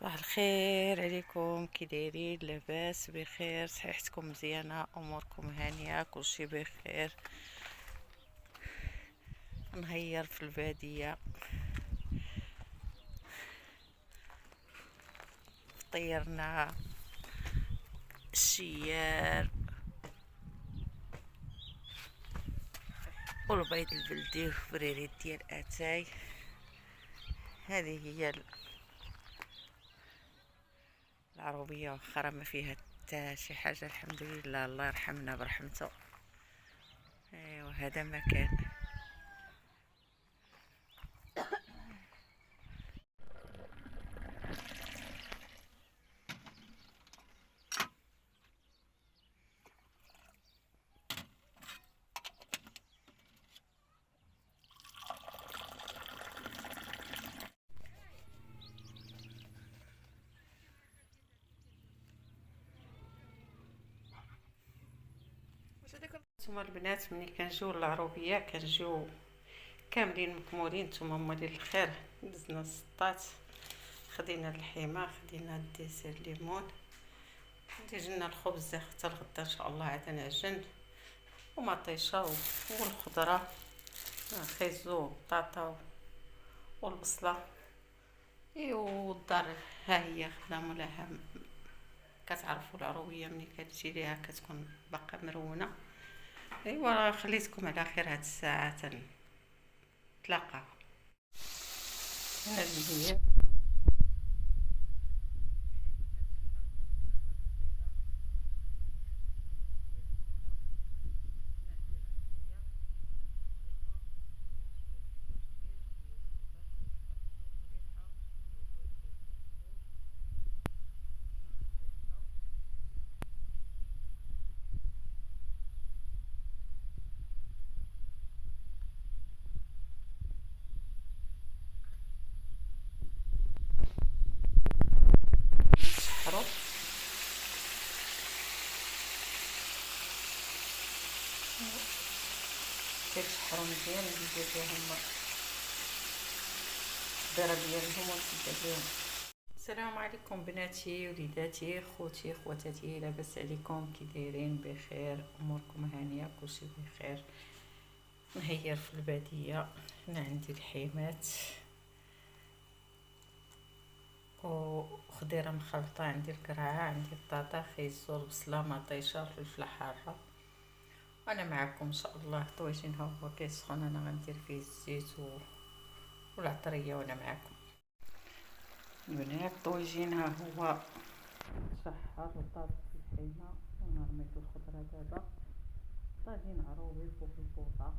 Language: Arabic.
صباح الخير عليكم، كي دايرين؟ لاباس بخير؟ صحيحتكم مزيانه؟ اموركم هانيه؟ كلشي بخير؟ نهير في الباديه، فطيرنا الشيار والبيض البلدي وفريريت ديال اتاي. هذه هي العروبيه، واخا ما فيها حتى شي حاجه، الحمد لله، الله يرحمنا برحمته. ايوا هذا ما كان. نتوما البنات ملي كنجيو للعروبيه كنجيو كاملين مكمولين. نتوما مولين الخير، دزنا السطات، خدينا اللحيمه، خدينا الديسير ليمون، جبنا الخبز حتى الغدا ان شاء الله عاد نعجن، ومطيشه والخضره، خيزو وبطاطا والبصله. ايوا الدار ها هي خدامه لها، كتعرفوا العروبيه ملي كتجي ليها كتكون باقا مرونه. ايوا خليتكم على خير هاد الساعه، تنتلاقاو. هذه هي الشحرو. كيتشحروا مزيان، ندير فيهم الدرة ديالهم ونسد عليهم. السلام عليكم بناتي، وليداتي، خوتي، خواتاتي، لاباس عليكم؟ كي دايرين؟ بخير؟ اموركم هانيه؟ كلشي بخير؟ نهير في الباديه، هنا عندي الحيمات وخضيره مخلطه، عندي الكرعه، عندي البطاطا، خيزو، البصله، مطيشه، الفلفله حاره. وانا معكم ان شاء الله. طويجين ها هو كيسخن، انا غندير فيه الزيت والعطريه وانا معكم. البنات طويجين ها هو شحر وطابت الحيمه، وانا رميت الخضره دابا. طاجين عروبي فوق البوطه،